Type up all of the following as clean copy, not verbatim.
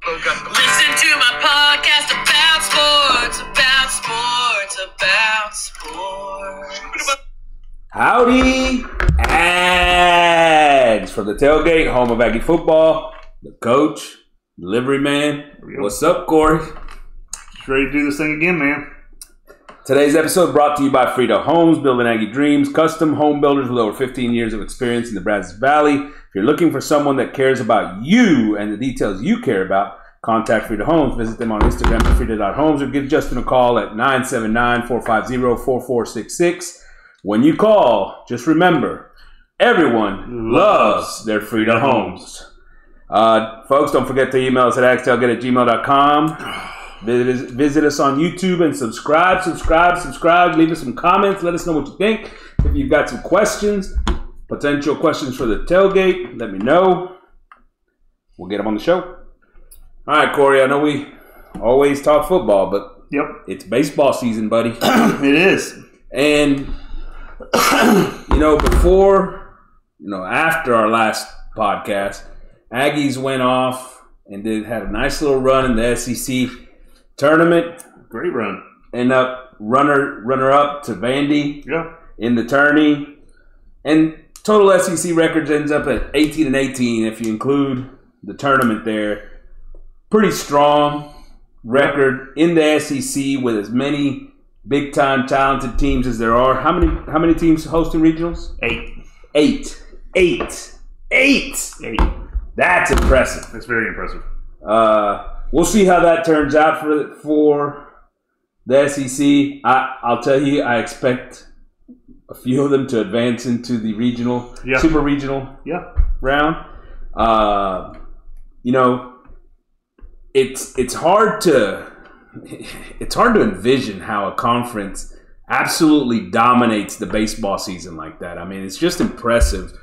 Listen to my podcast about sports. Howdy, Ags from the Tailgate, home of Aggie Football, the coach, delivery man. What's up, Corey? Just ready to do this thing again, man. Today's episode brought to you by Frida Homes, building Aggie dreams, custom home builders with over 15 years of experience in the Brazos Valley. If you're looking for someone that cares about you and the details you care about, contact Frida Homes. Visit them on Instagram at frida.homes or give Justin a call at 979-450-4466. When you call, just remember, everyone loves their Frida Homes. Folks, don't forget to email us at agstailgate@gmail.com. Visit us on YouTube and subscribe. Leave us some comments. Let us know what you think. If you've got some questions, potential questions for the tailgate, let me know. We'll get them on the show. All right, Corey, I know we always talk football, but it's baseball season, buddy. It is. And, after our last podcast, Aggies went off and had a nice little run in the SEC tournament. Great run. End up runner up to Vandy in the tourney. And total SEC records ends up at 18-18 if you include the tournament there. Pretty strong record in the SEC with as many big-time talented teams as there are. How many teams hosting regionals? Eight. That's impressive. That's very impressive. We'll see how that turns out for the SEC. I'll tell you, I expect a few of them to advance into the regional, super regional round. It's hard to envision how a conference absolutely dominates the baseball season like that. I mean, it's just impressive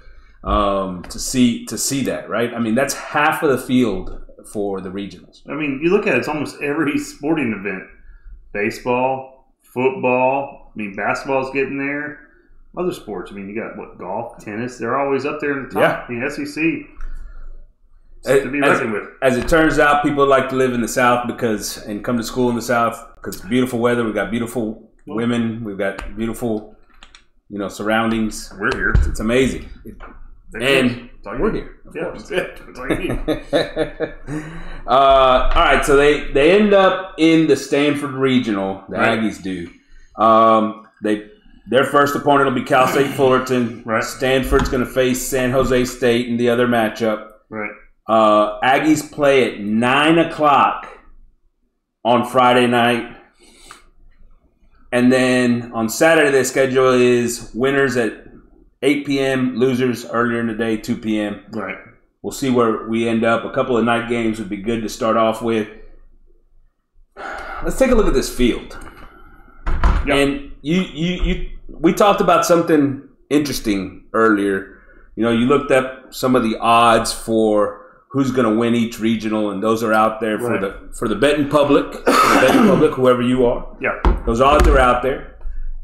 to see that, right? I mean, that's half of the field for the regionals. I mean, you look at it, it's almost every sporting event. Baseball, football, basketball's getting there. Other sports, you got, golf, tennis, they're always up there in the top. SEC. To be reckoned with. As it turns out, people like to live in the South and come to school in the South because it's beautiful weather. We've got beautiful women. We've got beautiful, surroundings. We're here. It's amazing. And we're here. Of course. That's all you need. All right, so they end up in the Stanford Regional. The Aggies do. Their first opponent will be Cal State Fullerton. Right. Stanford's going to face San Jose State in the other matchup. Right. Aggies play at 9 o'clock on Friday night. And then on Saturday, their schedule is winners at 8 p.m., losers earlier in the day, 2 p.m. Right. We'll see where we end up. A couple of night games would be good to start off with. Let's take a look at this field. Yep. And we talked about something interesting earlier. You looked up some of the odds for who's going to win each regional, and those are out there for the betting public, whoever you are. Yeah, those odds are out there.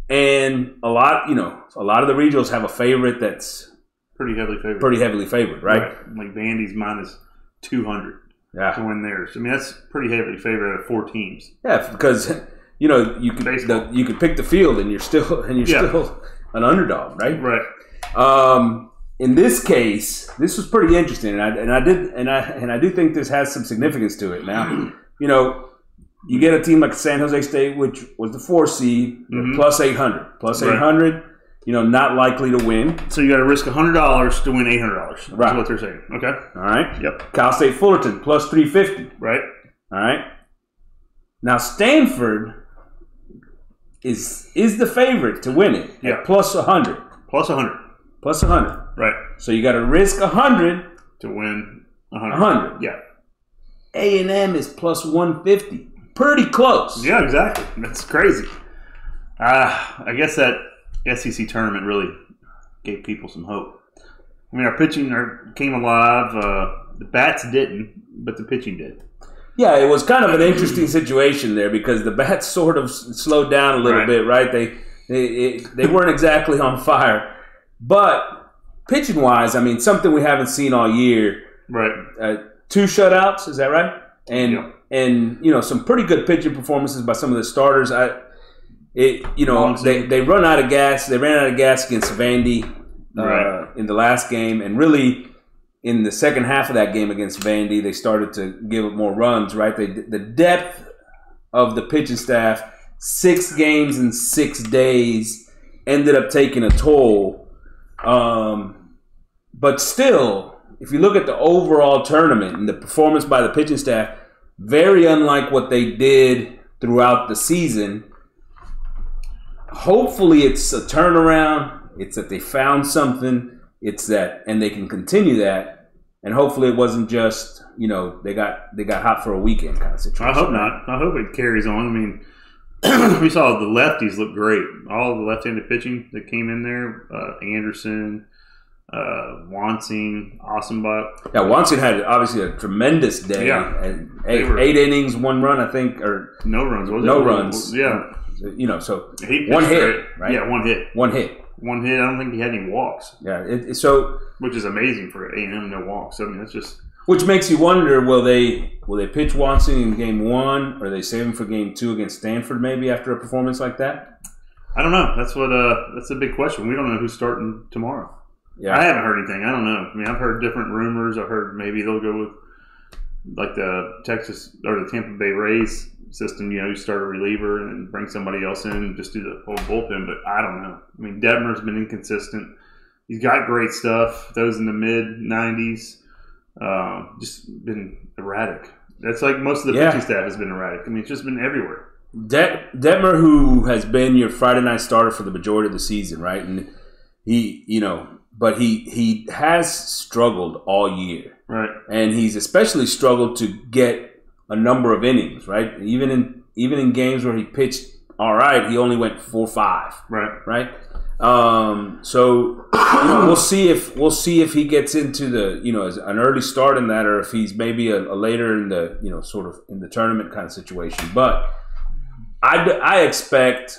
And a lot of the regionals have a favorite that's pretty heavily favored, right? Like Vandy's minus 200 to win theirs. That's pretty heavily favored out of 4 teams. Yeah, because you can pick the field and you're still an underdog, right? Right. In this case, this was pretty interesting, and I do think this has some significance to it. Now, you get a team like San Jose State, which was the 4 seed, plus 800. Plus 800, not likely to win. So you got to risk $100 to win $800. That's what they're saying. Okay. All right. Yep. Cal State Fullerton, plus 350. Right. All right. Now, Stanford is the favorite to win it at plus 100. Plus 100. Plus 100. Right. So you got to risk 100 to win 100. Yeah. A&M is plus 150. Pretty close. Yeah, exactly. That's crazy. I guess that SEC tournament really gave people some hope. Our pitching came alive. The bats didn't, but the pitching did. Yeah, it was kind of an interesting situation there because the bats sort of slowed down a little bit, right? They weren't exactly on fire. But pitching-wise, something we haven't seen all year. Right. 2 shutouts, is that right? and some pretty good pitching performances by some of the starters. They run out of gas. They ran out of gas against Vandy in the last game, and really in the second half of that game against Vandy, they started to give up more runs. Right, the depth of the pitching staff, 6 games in 6 days, ended up taking a toll. But still, if you look at the overall tournament and the performance by the pitching staff, very unlike what they did throughout the season. Hopefully it's a turnaround. It's that they found something. It's that, and they can continue that. And hopefully it wasn't just, they got hot for a weekend kind of situation. I hope not. I hope it carries on. I mean, we saw the lefties look great. All the left-handed pitching that came in there, Anderson, Wansing, Ossenbach. Yeah, Wansing had obviously a tremendous day. Yeah. And 8 innings, 1 run, I think, or no runs. No runs. Yeah. So he 1 hit, right? Yeah, 1 hit. 1 hit. 1 hit. I don't think he had any walks. Yeah, which is amazing for A&M, no walks. I mean, that's just. Which makes you wonder: will they pitch Wansing in game 1, or they save him for game 2 against Stanford? Maybe after a performance like that. I don't know. That's a big question. We don't know who's starting tomorrow. Yeah, I haven't heard anything. I don't know. I mean, I've heard different rumors. I've heard maybe they'll go with like the Texas or the Tampa Bay Rays system. You start a reliever and bring somebody else in and just do the whole bullpen. But I don't know. I mean, Detmer's been inconsistent. He's got great stuff. Those in the mid-90s. Just been erratic. That's like most of the pitching staff has been erratic. I mean, it's just been everywhere. Detmer, who has been your Friday night starter for the majority of the season, right? And but he has struggled all year, right? And he's especially struggled to get a number of innings, right? Even in games where he pitched all right, he only went 4-5, right? So we'll see if he gets into the an early start in that, or if he's maybe a later in the sort of in the tournament kind of situation. But I expect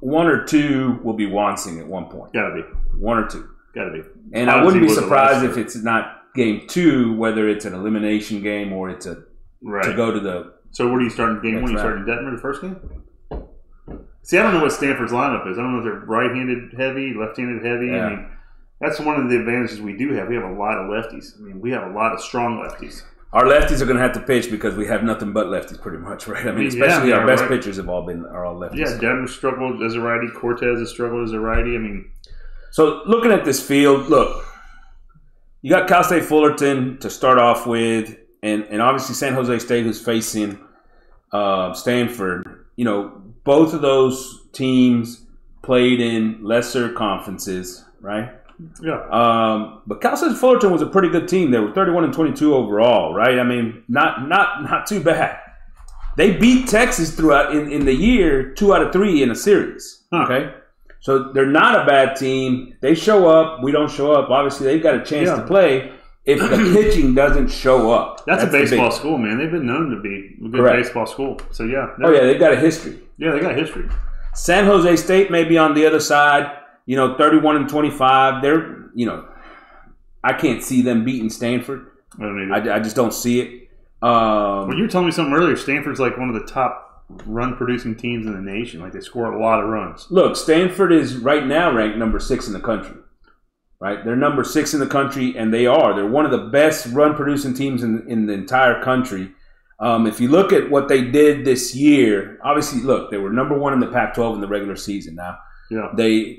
1 or 2 will be Wansing at one point. Gotta be 1 or 2. Gotta be. And I wouldn't be surprised if it's not game 2, whether it's an elimination game or it's to go to the. So what are you starting game 1? You starting Detmer the first game? See, I don't know what Stanford's lineup is. I don't know if they're right-handed heavy, left-handed heavy. Yeah. I mean, that's one of the advantages we do have. We have a lot of lefties. I mean, we have a lot of strong lefties. Our lefties are going to have to pitch because we have nothing but lefties, pretty much, right? I mean, especially our best pitchers are all lefties. Yeah, Detmer struggled as a righty. Cortez has struggled as a righty. I mean, so looking at this field, look, you got Cal State Fullerton to start off with, and obviously San Jose State, who's facing Stanford. Both of those teams played in lesser conferences, right? Yeah. But Cal State Fullerton was a pretty good team. They were 31-22 overall, right? I mean, not too bad. They beat Texas throughout in the year 2 out of 3 in a series. Okay, so they're not a bad team. They show up. We don't show up. Obviously, they've got a chance to play if the pitching doesn't show up. That's a baseball school, man. They've been known to be a good baseball school. So yeah. They've got a history. Yeah, they got history. San Jose State may be on the other side. 31-25. They're, I can't see them beating Stanford. I don't either. I just don't see it. Well, you were telling me something earlier. Stanford's like one of the top run-producing teams in the nation. Like, they score a lot of runs. Look, Stanford is right now ranked number 6 in the country. Right? They're number 6 in the country, and they're one of the best run-producing teams in the entire country. If you look at what they did this year, obviously, look, they were number 1 in the Pac-12 in the regular season. Now, they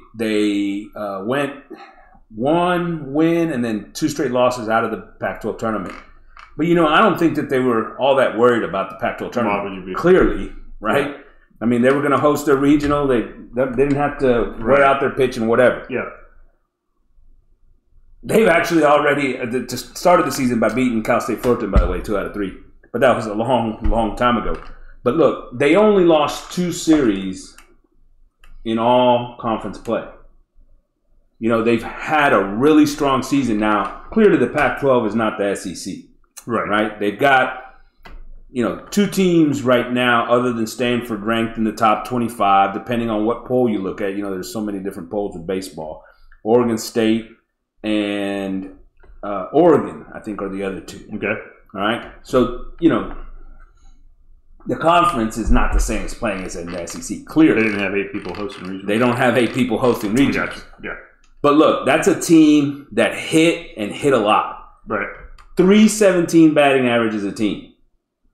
went 1 win and then 2 straight losses out of the Pac-12 tournament. But, I don't think that they were all that worried about the Pac-12 tournament. Clearly, right? Yeah. I mean, they were going to host their regional. They didn't have to wear out their pitch and whatever. Yeah. They've actually already started the season by beating Cal State Fullerton, by the way, 2 out of 3. But that was a long, long time ago. But look, they only lost 2 series in all conference play. They've had a really strong season. Now, clearly the Pac-12 is not the SEC. Right? They've got, 2 teams right now other than Stanford ranked in the top 25, depending on what poll you look at. There's so many different polls with baseball. Oregon State and Oregon, I think, are the other 2. Okay. All right. So, the conference is not the same as playing as in the SEC. Clearly, They didn't have 8 people hosting regionals. they don't have 8 people hosting regionals. Gotcha. Yeah. But look, that's a team that hit a lot. Right. 317 batting average as a team,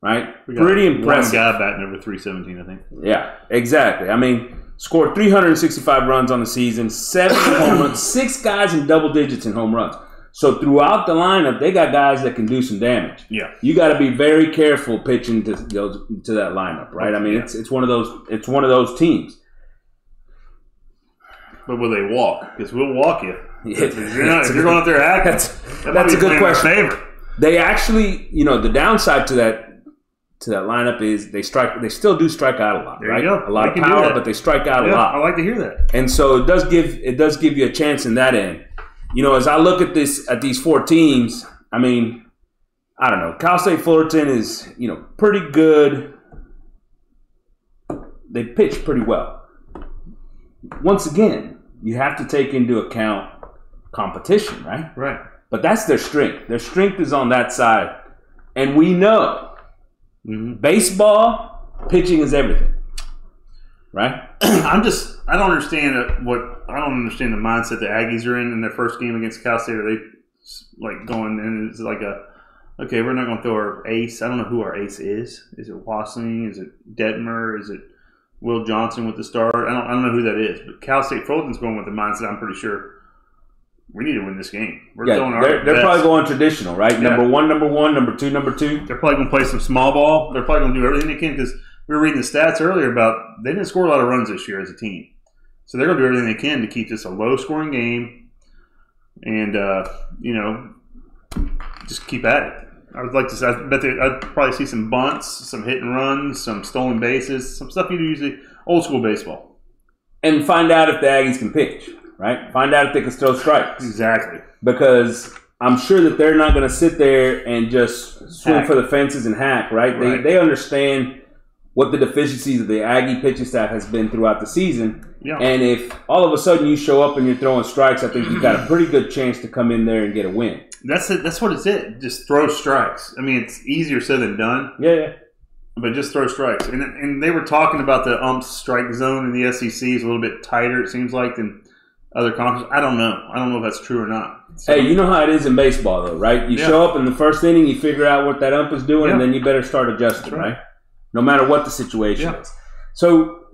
right? We got Pretty impressive. One guy batting over 317, I think. Yeah, exactly. I mean, scored 365 runs on the season, 7 home runs, 6 guys in double digits in home runs. So throughout the lineup, they got guys that can do some damage. Yeah. You got to be very careful pitching to that lineup, right? I mean, it's one of those teams. But will they walk? Because we'll walk you. Yeah, if you're going up there acting, that's a good question. Favor. They actually, the downside to that lineup is they still do strike out a lot, There right? you go. A lot of power, but they strike out a lot. I like to hear that. And so it does give you a chance in that end. As I look at these 4 teams, I mean, I don't know. Cal State Fullerton is, pretty good. They pitch pretty well. Once again, you have to take into account competition, right? Right. But that's their strength. Their strength is on that side. And we know baseball, pitching is everything. Right? I don't understand the mindset the Aggies are in their first game against Cal State. Are they like going in? It's like okay, we're not going to throw our ace. I don't know who our ace is. Is it Wassling? Is it Detmer? Is it Will Johnson with the start? I don't know who that is. But Cal State Fulton's going with the mindset. I'm pretty sure we need to win this game. They're probably going traditional, right? Yeah. Number one, number two, number two. They're probably going to play some small ball. They're probably going to do everything they can because we were reading the stats earlier about they didn't score a lot of runs this year as a team. So they're going to do everything they can to keep this a low-scoring game and, just keep at it. I would like to say, I'd probably see some bunts, some hit and runs, some stolen bases, some stuff you do usually old-school baseball. And find out if the Aggies can pitch, right? Find out if they can throw strikes. Exactly. Because I'm sure that they're not going to sit there and just swing for the fences and hack, right? They understand what the deficiencies of the Aggie pitching staff has been throughout the season. Yeah. And if all of a sudden you show up and you're throwing strikes, I think you've got a pretty good chance to come in there and get a win. That's it. That's what it's it. Just throw strikes. I mean, it's easier said than done. Yeah. But just throw strikes. And they were talking about the umps strike zone in the SEC is a little bit tighter, it seems like, than other conferences. I don't know. I don't know if that's true or not. So, hey, you know how it is in baseball, though, right? You show up in the first inning, you figure out what that ump is doing, and then you better start adjusting, right? No matter what the situation is. So,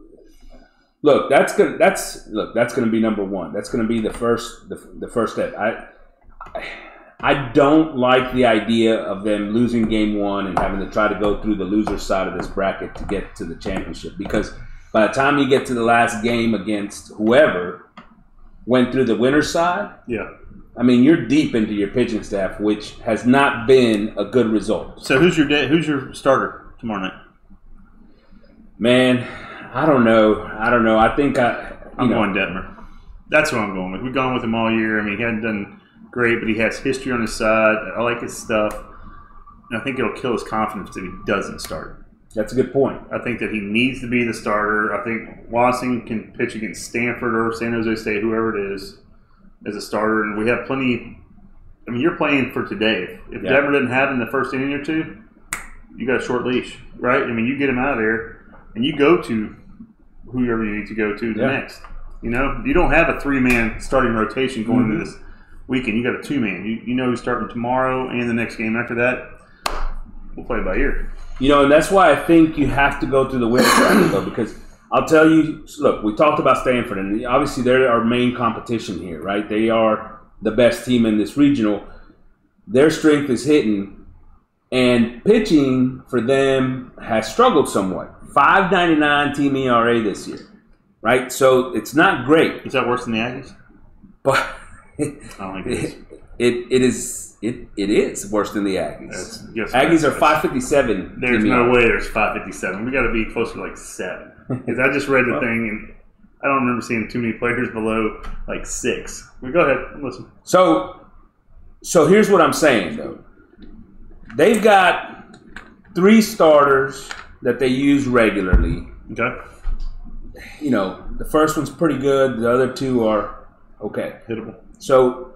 look, that's gonna be number one. That's gonna be the first step. I don't like the idea of them losing game one and having to try to go through the loser side of this bracket to get to the championship. Because by the time you get to the last game against whoever went through the winner's side, I mean, you're deep into your pitching staff, which has not been a good result. So who's your starter tomorrow night? Man, I don't know. I think I'm going Detmer. That's who I'm going with. We've gone with him all year. I mean, he hadn't done great, but he has history on his side. I like his stuff. And I think it'll kill his confidence if he doesn't start. That's a good point. I think that he needs to be the starter. I think Wassing can pitch against Stanford or San Jose State, whoever it is, as a starter. And we have plenty. I mean, you're playing for today. If Detmer didn't have him in the first inning or two, you got a short leash, right? I mean, you get him out of there. And you go to whoever you need to go to the next. You don't have a 3-man starting rotation going into this weekend. You got a 2-man. You know who's starting tomorrow and the next game after that. We'll play it by ear. And that's why I think you have to go through the winner bracket, though, because I'll tell you, look, we talked about Stanford, and obviously they're our main competition here, right? They are the best team in this regional. Their strength is hitting, and pitching for them has struggled somewhat. 5.99 team ERA this year, right? So it's not great. Is that worse than the Aggies? But I don't think it is worse than the Aggies. Aggies are 5.57. There's no way there's 5.57. We got to be closer to like 7. Because I just read the thing and I don't remember seeing too many players below like 6. Well, go ahead, listen. So here's what I'm saying though. They've got 3 starters that they use regularly. Okay. The first one's pretty good. The other 2 are okay. Hittable. So,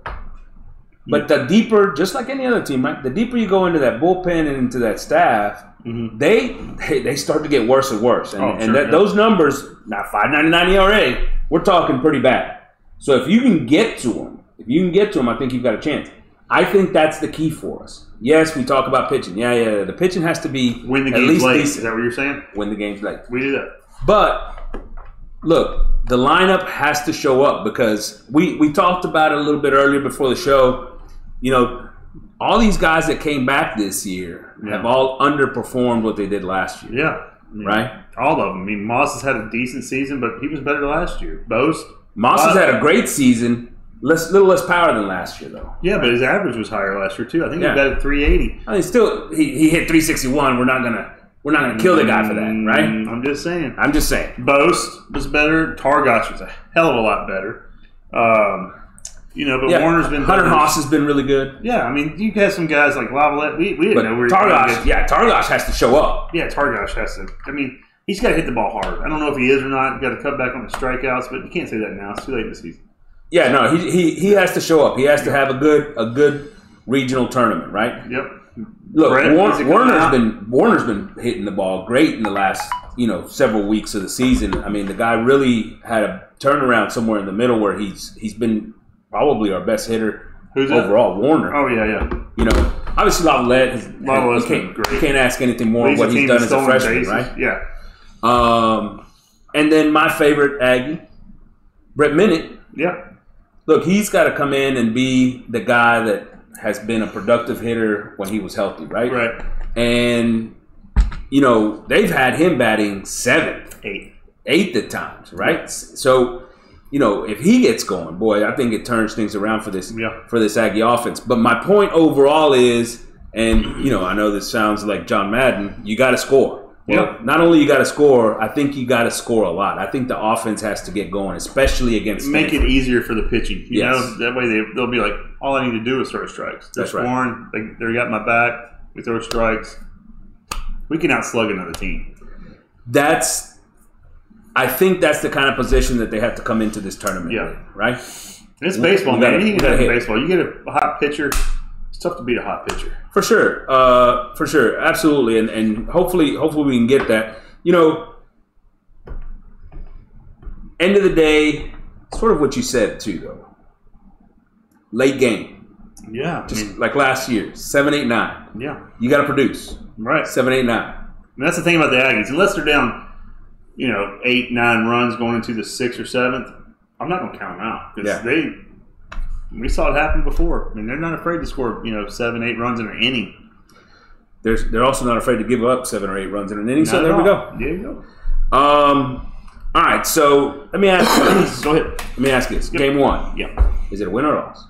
but the deeper, just like any other team, right? The deeper you go into that bullpen and into that staff, they start to get worse and worse. And those numbers, now 5.99 ERA, we're talking pretty bad. So if you can get to them, I think you've got a chance. I think that's the key for us. Yes, we talk about pitching. Yeah. The pitching has to be win the at game's least late. decent. Is that what you're saying? Win the game's late. We do that. But look, the lineup has to show up because we talked about it a little bit earlier before the show. You know, all these guys that came back this year have all underperformed what they did last year. Yeah. Right? All of them. I mean, Moss has had a decent season, but he was better last year. Moss has had a great season. Little less power than last year, though. Yeah, but his average was higher last year too. I think he batted 380. I mean, still, he hit 361. We're not gonna kill the guy for that, right? I'm just saying. Boast was better. Targash was a hell of a lot better. But Warner's been Hunter better. Haas has been really good. Yeah, I mean, you have some guys like Lavalette. We didn't know where Targash has to show up. Yeah, Targash has to. I mean, he's got to hit the ball hard. I don't know if he is or not. Got to cut back on the strikeouts, but you can't say that now. It's too late in the season. Yeah, no, he has to show up. He has to have a good regional tournament, right? Yep. Look, Warner's been hitting the ball great in the last several weeks of the season. I mean, the guy really had a turnaround somewhere in the middle where he's been probably our best hitter overall. Warner. Oh yeah. Obviously Lavalette been great. You can't ask anything more of what he's done as a freshman, bases. Right? Yeah. And then my favorite Aggie, Brett Minnick. Yeah. Look, he's got to come in and be the guy that has been a productive hitter when he was healthy, right? Right. And, they've had him batting 7th, 8th at times, right? So, if he gets going, boy, I think it turns things around for this Aggie offense. But my point overall is, and, I know this sounds like John Madden, you got to score. Well, not only you got to score, I think you got to score a lot. I think the offense has to get going, especially against Make it easier for the pitching. You Yes. know, that way they'll be like, all I need to do is throw strikes. They're That's right. scoring. They got my back. We throw strikes. We can outslug another team. I think that's the kind of position that they have to come into this tournament with, right? It's baseball, man. Anything can happen in baseball. You get a hot pitcher, it's tough to beat a hot pitcher. For sure, absolutely, and hopefully we can get that. End of the day, sort of what you said too, though. Late game, just like last year, 7, 8, 9. Yeah, you got to produce, right? 7, 8, 9. And that's the thing about the Aggies. Unless they're down, 8, 9 runs going into the 6th or 7th, I'm not going to count them out because we saw it happen before. I mean, they're not afraid to score, 7, 8 runs in an inning. They're also not afraid to give up 7 or 8 runs in an inning. So there we go. There you go. All right. So let me ask you this. Go ahead. Let me ask you this. Game 1. Yeah. Is it a win or loss?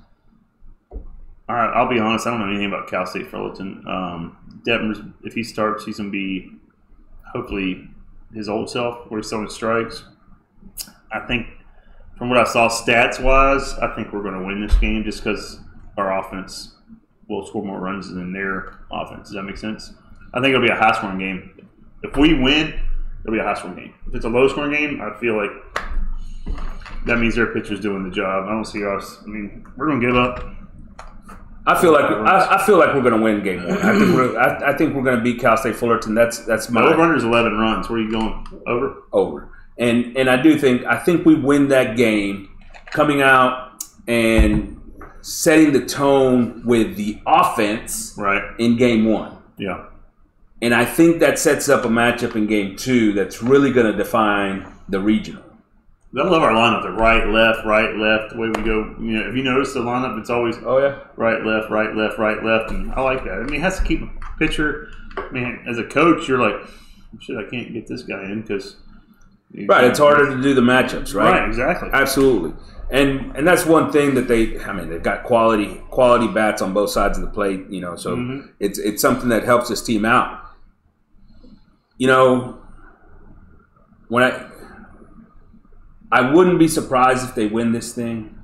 All right. I'll be honest. I don't know anything about Cal State Fullerton. Detmers, if he starts, he's going to be hopefully his old self, where he's throwing strikes. I think, from what I saw stats-wise, I think we're going to win this game just because our offense will score more runs than their offense. Does that make sense? I think it'll be a high-scoring game. If we win, it'll be a high-scoring game. If it's a low-scoring game, I feel like that means their pitcher's doing the job. I don't see us. I mean, we're going to give up. I feel like we're going to win game 1. I think we're going to beat Cal State Fullerton. That's my over-under is 11 runs. Where are you going? Over. And I think we win that game coming out and setting the tone with the offense in game 1. Yeah. And I think that sets up a matchup in game 2 that's really going to define the regional. I love our lineup. The right, left, the way we go. If you notice the lineup, it's always right, left, and I like that. I mean, it has to keep a pitcher. Man, as a coach, you're like, shit, I can't get this guy in because right. It's harder to do the matchups, right? Right, exactly, absolutely. And that's one thing that they've got quality bats on both sides of the plate. So it's something that helps this team out. When I wouldn't be surprised if they win this thing,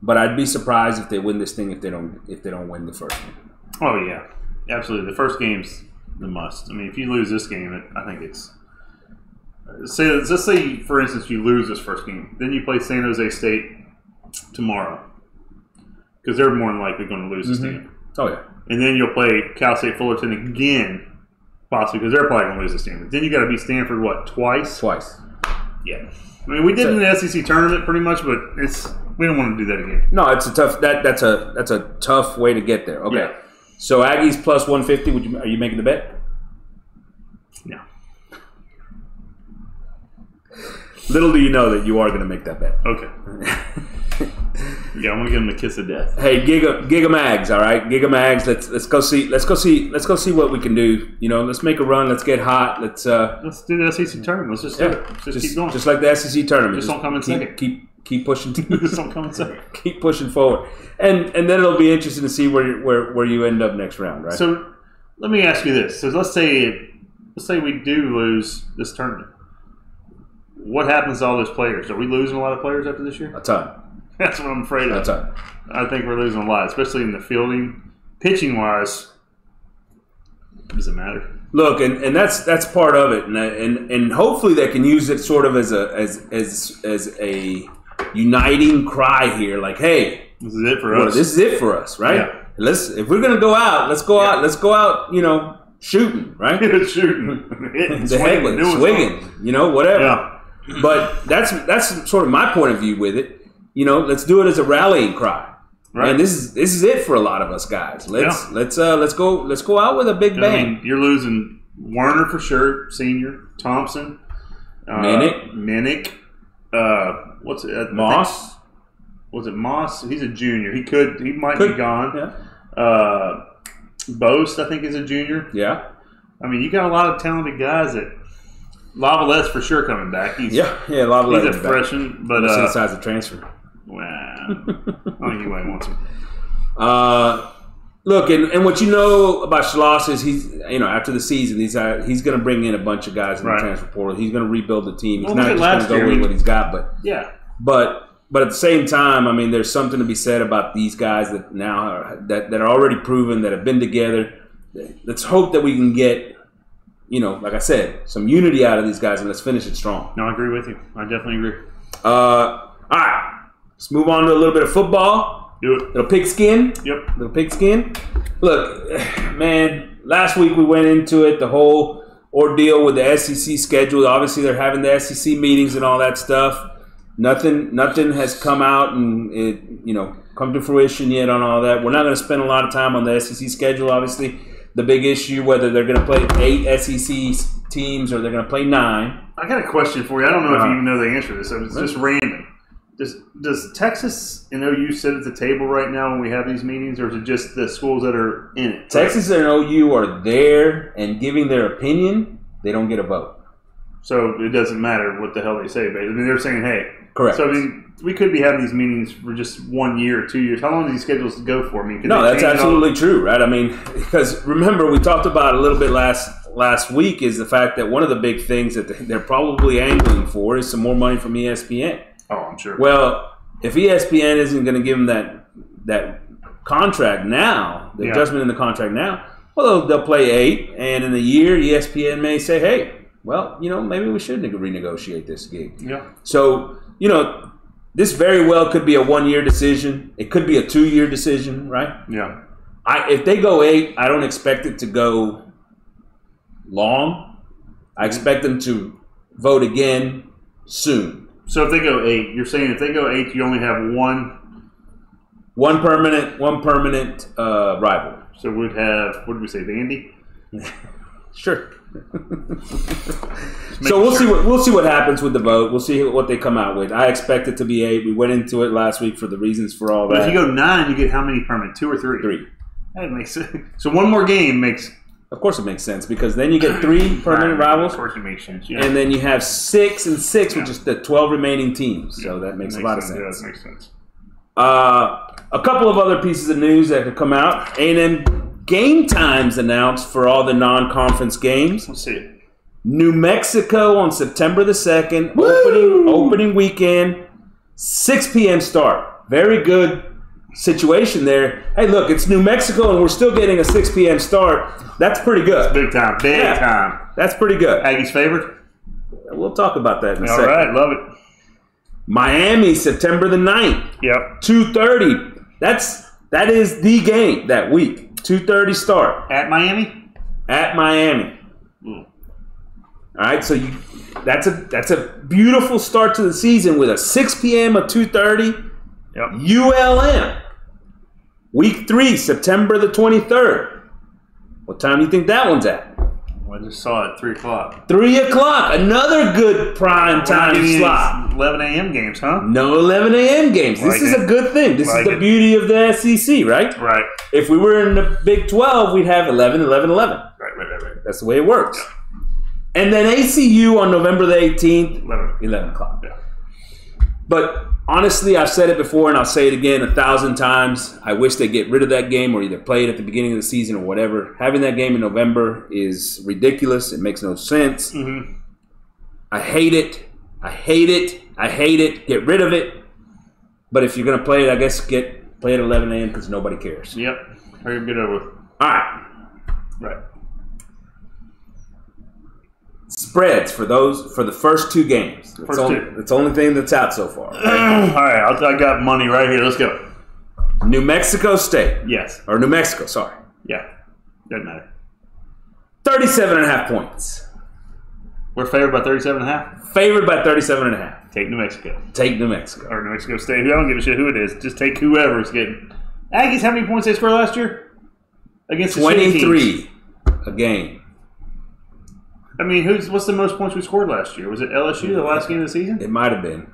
but I'd be surprised if they win this thing if they don't win the first one. Oh yeah, absolutely. The first game's the must. I mean, if you lose this game, I think it's let's say for instance you lose this first game, then you play San Jose State tomorrow because they're more than likely going to lose this game. Oh yeah, and then you'll play Cal State Fullerton again, possibly, because they're probably going to lose to Stanford. Then you got to beat Stanford, what, twice? Twice. Yeah. I mean, we did in the SEC tournament pretty much, but we don't want to do that again. No, it's a tough. That's a tough way to get there. Okay. Yeah. So Aggies plus 150. Are you making the bet? No. Little do you know that you are going to make that bet. Okay. Yeah, I'm gonna give him a kiss of death. Hey, gig 'em Ags, all right, gig 'em Ags. Let's go see what we can do. You know, let's make a run. Let's get hot. Let's do the SEC tournament. Let's just do it. Just keep going. Just like the SEC tournament. Just don't come in second. Keep pushing. Just don't come in second. Keep pushing forward, and then it'll be interesting to see where you end up next round, right? So let me ask you this: so let's say we do lose this tournament. What happens to all those players? Are we losing a lot of players after this year? A ton. That's what I'm afraid of. A ton. I think we're losing a lot, especially in the fielding. Pitching wise, does it matter? Look, and that's part of it, and hopefully they can use it sort of as a uniting cry here, like, hey, this is it for us. This is it for us, right? Yeah. If we're gonna go out, let's go out. Let's go out. You know, shooting, right? Shooting, swinging, you know, whatever. Yeah. But that's sort of my point of view with it. You know, let's do it as a rallying cry. Right. And this is it for a lot of us guys. Let's go out with a big bang. I mean, you're losing Warner for sure, senior, Thompson, Minnick, what's it? Moss. Was it Moss? He's a junior. He might be gone. Yeah. Boast, I think, is a junior. Yeah. I mean, you got a lot of talented guys that. Lavalette's for sure coming back. Lavalette. He's a freshman, but decides to transfer. Wow. I think he wants him. Look, and what you know about Schloss is he's after the season he's going to bring in a bunch of guys in the transfer portal. He's going to rebuild the team. He's not just going to go with what he's got, but at the same time, I mean, there's something to be said about these guys that now that are already proven, that have been together. Let's hope that we can get. Like I said, some unity out of these guys, and let's finish it strong. No, I agree with you. I definitely agree. All right. Let's move on to a little bit of football. Do it. Little pigskin. Yep. Little pigskin. Look, man, last week we went into it, the whole ordeal with the SEC schedule. Obviously, they're having the SEC meetings and all that stuff. Nothing has come out and come to fruition yet on all that. We're not going to spend a lot of time on the SEC schedule, obviously. The big issue, whether they're going to play 8 SEC teams or they're going to play 9. I got a question for you. I don't know if you even know the answer to this. It's just random. Does Texas and OU sit at the table right now when we have these meetings, or is it just the schools that are in it? Texas and OU are there and giving their opinion. They don't get a vote. So it doesn't matter what the hell they say. But I mean, they're saying, hey. Correct. So, I mean, we could be having these meetings for just 1 year or 2 years. How long do these schedules go for? I mean, no, that's absolutely true, right? I mean, because remember, we talked about a little bit last week is the fact that one of the big things that they're probably angling for is some more money from ESPN. Oh, I'm sure. Well, if ESPN isn't going to give them that contract now, the adjustment in the contract now, well, they'll play 8, and in a year, ESPN may say, hey, well, maybe we should renegotiate this gig. Yeah. So, this very well could be a 1-year decision. It could be a 2-year decision, right? Yeah. If they go 8, I don't expect it to go long. I expect them to vote again soon. So if they go 8, you're saying if they go 8, you only have one permanent rival. So we'd have, what did we say, Vandy? Sure. So we'll see what happens with the vote. We'll see what they come out with. I expect it to be 8. We went into it last week for the reasons for all that. But if you go 9, you get how many permanent? 2 or 3? 3. That makes sense. So one more game makes. Of course, it makes sense because then you get 3 permanent rivals. Of course, it makes sense. Yeah. And then you have 6 and 6, which is the 12 remaining teams. So that makes a lot of sense. Yeah, that makes sense. A couple of other pieces of news that could come out. A&M game times announced for all the non-conference games. Let's see it. New Mexico on September the 2nd, opening weekend, 6 p.m. start. Very good situation there. Hey, look, it's New Mexico and we're still getting a 6 p.m. start. That's pretty good. Big time. Big time. That's pretty good. Aggie's favorite? We'll talk about that in a second. All right, love it. Miami, September the 9th. Yep. 2:30. That is the game that week. 2:30 start. At Miami? At Miami. All right, so that's a beautiful start to the season with a 6 p.m. a 2:30 ULM. Week 3, September the 23rd. What time do you think that one's at? I just saw it 3 o'clock. 3 o'clock. Another good prime time slot. 11 a.m. games, huh? No 11 a.m. games. This is a good thing. This is the beauty of the SEC, right? Right. If we were in the Big 12, we'd have 11, 11, 11. Right. That's the way it works. Yeah. And then ACU on November the 18th, 11 o'clock. Yeah. But honestly, I've said it before and I'll say it again 1,000 times. I wish they'd get rid of that game or either play it at the beginning of the season or whatever. Having that game in November is ridiculous. It makes no sense. Mm-hmm. I hate it. Get rid of it. But if you're going to play it, I guess play it at 11 a.m. because nobody cares. Yep. Hurry, get over. All right. Right. Spreads for the first 2 games. It's the only thing that's out so far. Okay? All right, I got money right here. Let's go. New Mexico State. Yes. Or New Mexico, sorry. Yeah. Doesn't matter. 37.5 points. We're favored by 37.5? Favored by 37.5. Take New Mexico. Take New Mexico. Or New Mexico State. I don't give a shit who it is. Just take whoever's getting. Aggies, how many points they scored last year? Against the 23 a game. I mean, what's the most points we scored last year? Was it LSU, the last game of the season? It might have been.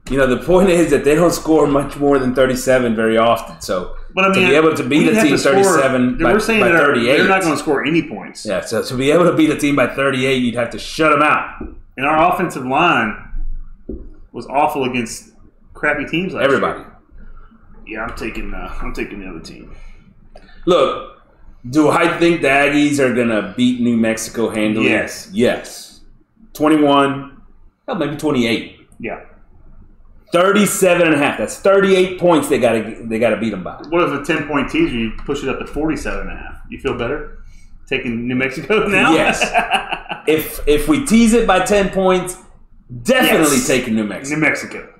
The point is that they don't score much more than 37 very often. So to be able to beat a team 37 by 38. They're not going to score any points. Yeah, so to be able to beat a team by 38, you'd have to shut them out. And our offensive line was awful against crappy teams last year. Yeah, I'm taking the other team. Look. Do I think the Aggies are going to beat New Mexico handily? Yes. 21, maybe 28. Yeah. 37.5. That's 38 points they got to beat them by. What if a 10-point teaser, you push it up to 47.5? You feel better? Taking New Mexico now? Yes. if we tease it by 10 points, definitely taking New Mexico. New Mexico.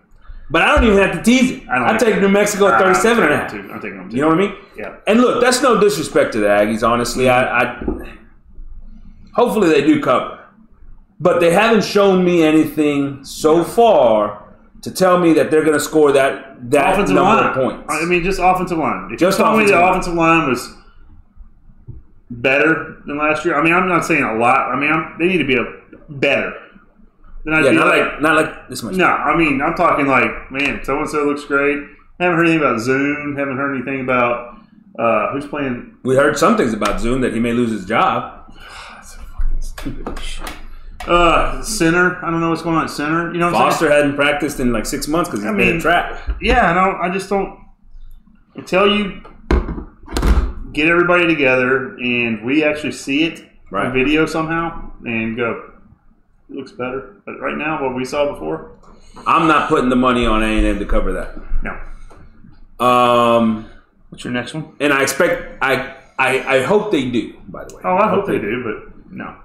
But I don't even have to tease it. I take New Mexico at 37.5. I'm taking them too. You know what I mean? Yeah. And look, that's no disrespect to the Aggies, honestly. I hopefully they do cover. But they haven't shown me anything so far to tell me that they're going to score that offensive number line. Of points. I mean, just offensive line. If just you told me the offensive line was better than last year, I mean, I'm not saying a lot. I mean, they need to be better. Not like this much. No, I mean, I'm talking like, man, so-and-so looks great. Haven't heard anything about Zoom. Haven't heard anything about who's playing. We heard some things about Zoom that he may lose his job. That's so fucking stupid shit. Center. I don't know what's going on at center. You know what Foster hadn't practiced in like 6 months because he's been in track. Yeah, I just don't. Until you get everybody together and we actually see it on video somehow and go, it looks better. But right now, what we saw before, I'm not putting the money on A&M to cover that. No. What's your next one? And I expect, I hope they do, by the way. Oh, I hope they do, but no.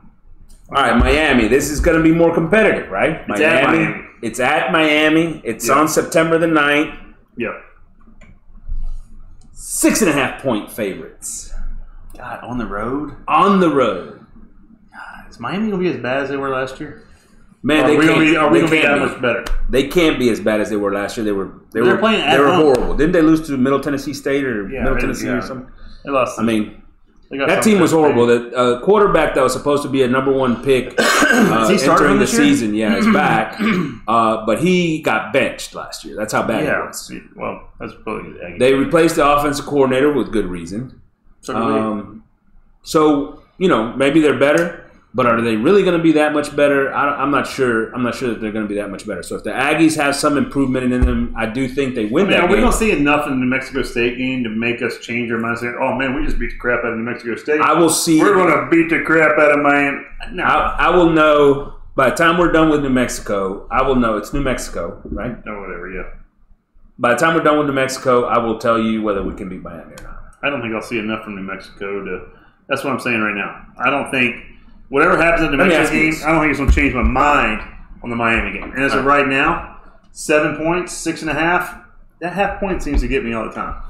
All right, Miami. This is going to be more competitive, right? It's at Miami. It's at Miami. It's on September the 9th. Yep. 6.5 point favorites. God, on the road? On the road. God, is Miami going to be as bad as they were last year? Man, are we going to be that much better? They can't be as bad as they were last year. They were playing at home. Horrible. Didn't they lose to Middle Tennessee State or Middle Tennessee or something? They lost. That team was horrible. The quarterback that was supposed to be a number 1 pick entering the season, is back. But he got benched last year. That's how bad he was. Well, that's probably good. They replaced the offensive coordinator with good reason. So maybe they're better. But are they really going to be that much better? I'm not sure. I'm not sure that they're going to be that much better. So if the Aggies have some improvement in them, I do think they win that game. Are we going to see enough in the New Mexico State game to make us change our mind? Saying, "Oh man, we just beat the crap out of New Mexico State." I will see. We're going to beat the crap out of Miami. No. I will know by the time we're done with New Mexico. I will know it's New Mexico, right? Oh, whatever. Yeah. By the time we're done with New Mexico, I will tell you whether we can beat Miami or not. I don't think I'll see enough from New Mexico to. That's what I'm saying right now. I don't think. Whatever happens in the Mexico game, I don't think it's going to change my mind on the Miami game. And as of right now, 7 points, 6.5. That half point seems to get me all the time.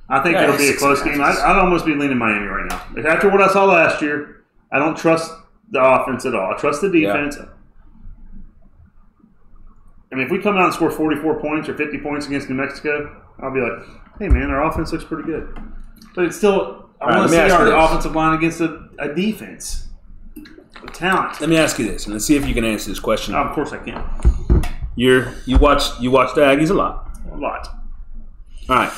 I think it'll be a close game. I'd almost be leaning Miami right now. After what I saw last year, I don't trust the offense at all. I trust the defense. Yeah. I mean, if we come out and score 44 points or 50 points against New Mexico, I'll be like, hey, man, our offense looks pretty good. But it's still, I want to see our offensive line against a defense. A talent. Let me ask you this, and let's see if you can answer this question. Oh, of course I can. You watch the Aggies a lot. A lot. All right.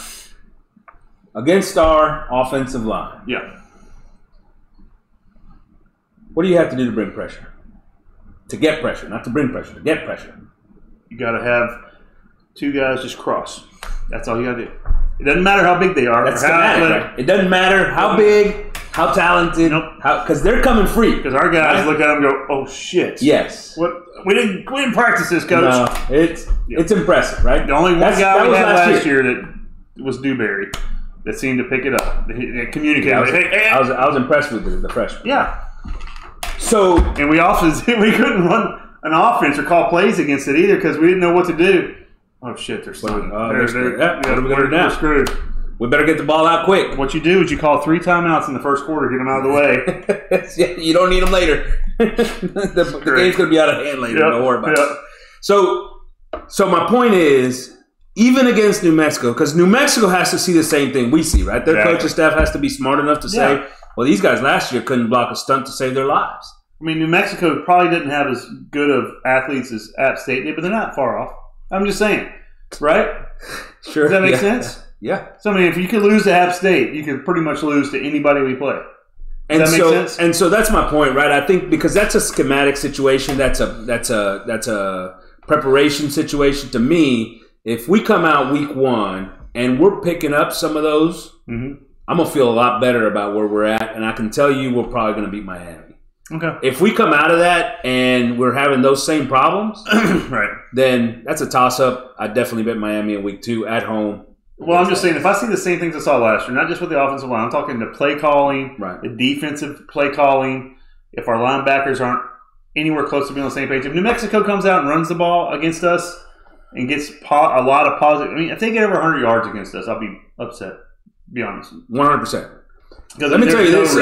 Against our offensive line. Yeah. What do you have to do to bring pressure? To get pressure, not to bring pressure, to get pressure. You got to have two guys just cross. That's all you got to do. It doesn't matter how big they are. That's schematic, right? It doesn't matter how big, how talented, because they're coming free. Because our guys look at them and go, "Oh shit!" Yes. What? We didn't practice this, coach. No, it's impressive, right? The only one guy we had last year that was Dewberry that seemed to pick it up. They communicated. Yeah, I was impressed with the freshman. Yeah. So and we couldn't run an offense or call plays against it either because we didn't know what to do. Oh shit! They're screwed. What are we going to do now? We're screwed. We better get the ball out quick. What you do is you call 3 timeouts in the first quarter, get them out of the way. Yeah, you don't need them later. the game's going to be out of hand later. Don't worry about it. So my point is, even against New Mexico, because New Mexico has to see the same thing we see, right? Their coaching staff has to be smart enough to say, well, these guys last year couldn't block a stunt to save their lives. I mean, New Mexico probably didn't have as good of athletes as App State did, but they're not far off. I'm just saying, right? Sure. Does that make sense? Yeah. So, I mean, if you could lose to App State, you could pretty much lose to anybody we play. Does that make sense? And so that's my point, right? I think because that's a schematic situation, that's a preparation situation. To me, if we come out week 1 and we're picking up some of those, I'm going to feel a lot better about where we're at, and I can tell you we're probably going to beat Miami. Okay. If we come out of that and we're having those same problems, right, then that's a toss-up. I definitely bet Miami in week 2 at home. Well, I'm just saying, if I see the same things I saw last year, not just with the offensive line, I'm talking the play calling, right, the defensive play calling, if our linebackers aren't anywhere close to being on the same page. If New Mexico comes out and runs the ball against us and gets a lot of positive – I mean, if they get over 100 yards against us, I'll be upset, to be honest. 100%. Let me tell you this.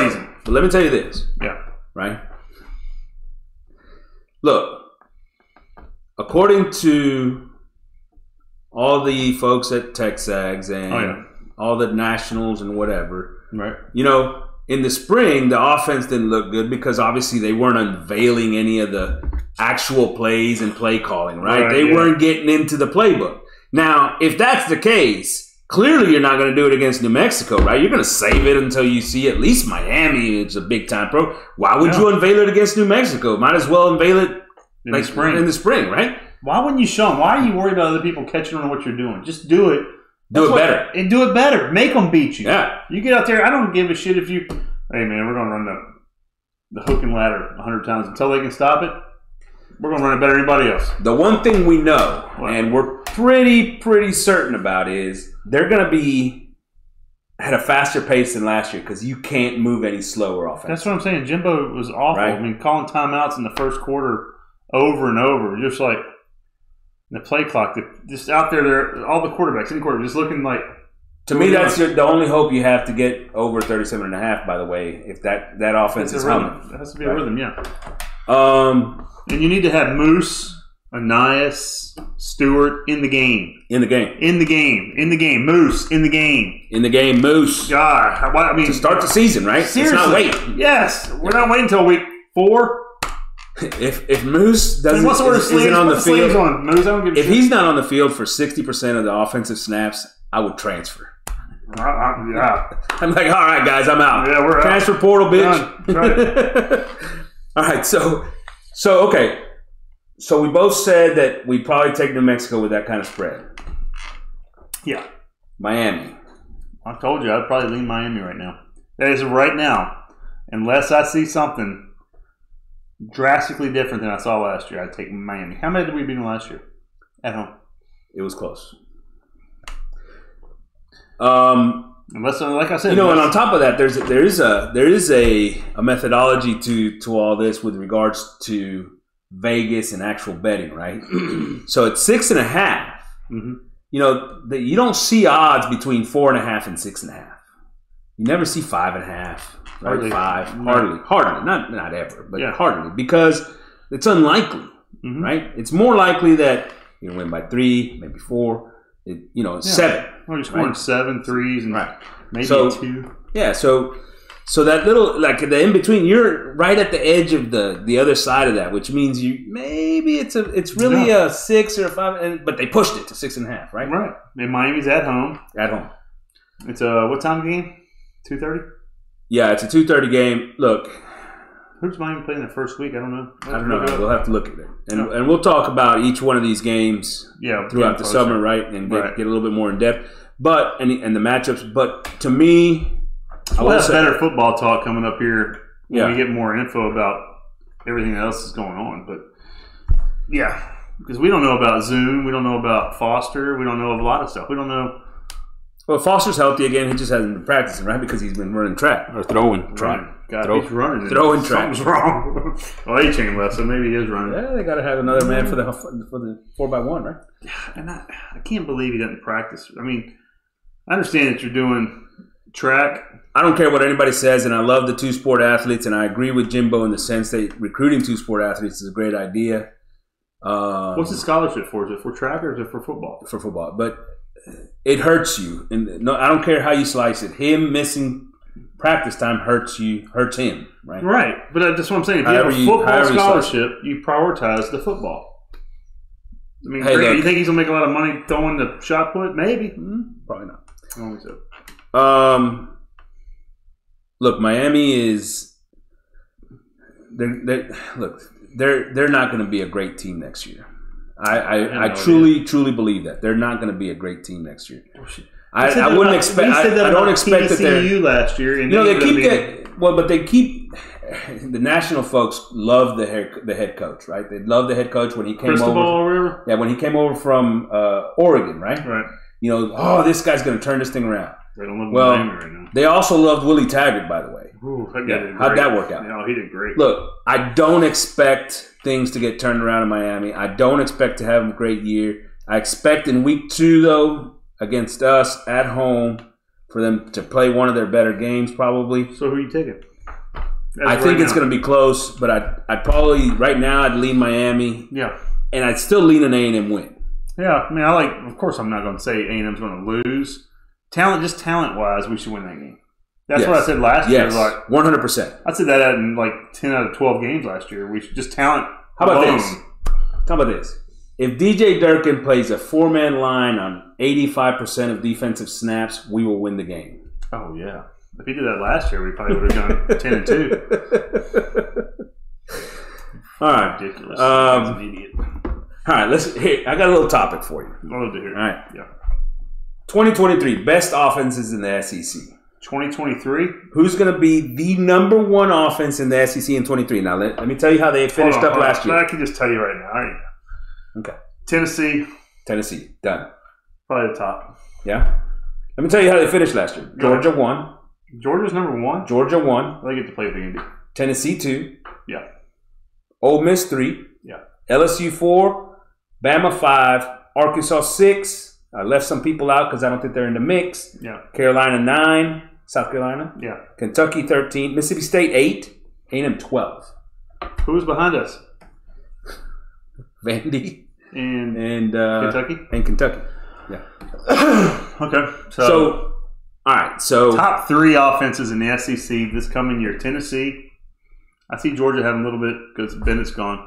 Let me tell you this. Yeah. Right? Look, according to all the folks at Texags and all the nationals and whatever, right? You know, in the spring, the offense didn't look good because obviously they weren't unveiling any of the actual plays and play calling, right? They weren't getting into the playbook. Now, if that's the case, clearly you're not going to do it against New Mexico, right? You're going to save it until you see at least Miami. It's a big-time pro. Why would you unveil it against New Mexico? Might as well unveil it in the spring, right? Why wouldn't you show them? Why are you worried about other people catching on what you're doing? Just do it. Do it better. And do it better. Make them beat you. Yeah. You get out there. I don't give a shit if you – hey, man, we're going to run the hook and ladder 100 times until they can stop it. We're going to run it better than anybody else. The one thing we know, and we're pretty certain about, is they're going to be at a faster pace than last year because you can't move any slower offense. That's what I'm saying. Jimbo was awful. Right? I mean, calling timeouts in the first quarter over and over, just like the play clock. Just out there, all the quarterbacks, any quarterback, just looking like. To me, that's the only hope you have to get over 37.5, by the way, if that offense is humming. It has to be a rhythm, yeah. And you need to have Moose, Anias, Stewart in the game. In the game. In the game. In the game. Moose in the game. In the game, Moose. God, I mean, to start the season, right? Seriously. Let's not wait. Yes, we're not waiting until week 4. If Moose isn't on the field, Moose, I don't give a if shit. he's not on the field for 60% of the offensive snaps, I would transfer. Yeah. I'm like, all right, guys, I'm out. Yeah, we're transfer out. Portal, bitch. Right. All right, so okay. So we both said that we'd probably take New Mexico with that kind of spread. Yeah. Miami. I told you I'd probably lean Miami right now. That is right now. Unless I see something drastically different than I saw last year, I'd take Miami. How many did we beat them last year at home? It was close. Unless, like I said, and on top of that, there is a methodology to all this with regards to Vegas and actual betting, right? So it's 6.5. Mm-hmm. You don't see odds between 4.5 and 6.5. You never see 5.5, right? Hardly. 5, hardly, not ever, but hardly, because it's unlikely, right? It's more likely that you win by 3, maybe 4, 7. Well, you're scoring 7 threes and maybe 2. Yeah, so that little, like the in between, you're right at the edge of the other side of that, which means it's really a 6 or a 5, but they pushed it to 6.5, right? Right. And Miami's at home. At home. It's a what time game? 2:30. Yeah, it's a 2:30 game. Look, who's Miami playing the first week? I don't know. We'll have to look at it, and we'll talk about each one of these games throughout the summer, right? And get a little bit more in depth. But and the matchups. But to me. We'll have better football talk coming up here when we get more info about everything else that's going on. But, because we don't know about Zoom. We don't know about Foster. We don't know a lot of stuff. We don't know. Well, Foster's healthy again. He just hasn't been practicing, right? Because he's been running track. Or throwing track. He's running. Throwing track. Something's wrong. Well, A-chain left, so maybe he is running. Yeah, they got to have another man for the 4x1, right? Yeah, and I can't believe he doesn't practice. I mean, I understand that you're doing track. I don't care what anybody says, and I love the two-sport athletes, and I agree with Jimbo in the sense that recruiting two-sport athletes is a great idea. What's the scholarship for? Is it for track or is it for football? For football. But it hurts you. And no, I don't care how you slice it. Him missing practice time hurts him, right? Right. But that's what I'm saying. If you have a football scholarship, you prioritize the football. I mean, you think he's going to make a lot of money throwing the shot put? Maybe. Probably not. I don't think so. Look, Miami is they're not going to be a great team next year. I truly believe that they're not going to be a great team next year. I wouldn't expect. I don't expect that they're last year. And they keep that. Well, but they keep the national folks love the head coach, right? They love the head coach when he came over. Yeah, when he came over from Oregon, right? Right. This guy's going to turn this thing around. They don't love Miami right now. They also loved Willie Taggart, by the way. Ooh, how'd that work out? No, he did great. Look, I don't expect things to get turned around in Miami. I don't expect to have a great year. I expect in week 2, though, against us at home, for them to play one of their better games, probably. So who are you taking? I think it's going to be close, but I'd probably right now I'd lean Miami. Yeah, and I'd still lean an A&M win. Yeah, I mean, of course, I'm not going to say A&M's going to lose. Talent-wise, we should win that game. That's what I said last year. Like 100%. I said that in like 10 out of 12 games last year. We should just talent. How about this? If DJ Durkin plays a 4-man line on 85% of defensive snaps, we will win the game. Oh yeah. If he did that last year, we probably would have gone 10-2. All right. Ridiculous. He's an idiot. All right. I got a little topic for you. I love to hear it. All right. Yeah. 2023 best offenses in the SEC. 2023? Who's going to be the number 1 offense in the SEC in 23? Now, let me tell you how they finished up last year. I can just tell you right now. All right. Okay. Tennessee. Done. Probably the top. Yeah. Let me tell you how they finished last year. Georgia 1. Georgia's number 1? Georgia 1. They get to play Vandy. Tennessee 2. Yeah. Ole Miss 3. Yeah. LSU 4. Bama 5. Arkansas 6. I left some people out because I don't think they're in the mix. Yeah. Carolina 9. South Carolina. Yeah. Kentucky 13. Mississippi State 8. A&M 12. Who's behind us? Vandy. And Kentucky? And Kentucky. Yeah. Okay. So, all right. So top 3 offenses in the SEC this coming year. Tennessee. I see Georgia having a little bit because Bennett's gone.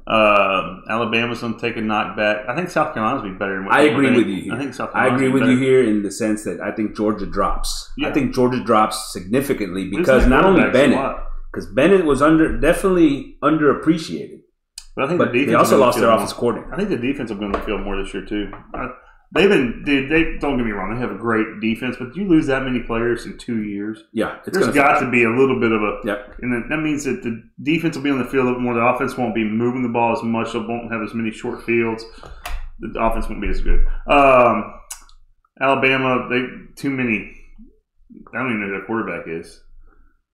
Alabama's going to take a knockback. I think South Carolina's going to be better than what I agree with you here. I think South I Carolina's agree with you here in the sense that I think Georgia drops. Yeah. I think Georgia drops significantly because not only Bennett, because Bennett was definitely underappreciated. But I think they also lost their offensive coordinator. I think the defense will be on the field more this year too. They don't get me wrong. They have a great defense, but you lose that many players in 2 years. Yeah, there's got to be a little bit of a. Yep. And that means that the defense will be on the field a little bit more. The offense won't be moving the ball as much. They won't have as many short fields. The offense won't be as good. Alabama, too many. I don't even know who their quarterback is.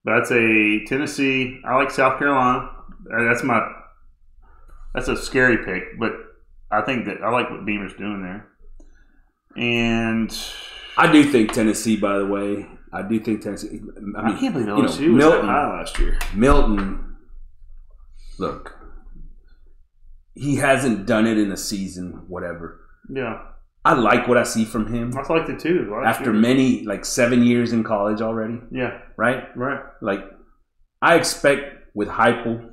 But I'd say Tennessee. I like South Carolina. That's a scary pick, but I think that I like what Beamer's doing there. And I do think Tennessee, by the way, I do think Tennessee. I can't believe LSU was that high last year. Milton, look, he hasn't done it in a season, whatever. Yeah. I like what I see from him. I liked it too. After many, 7 years in college already. Yeah. Right? Right. I expect with Heupel,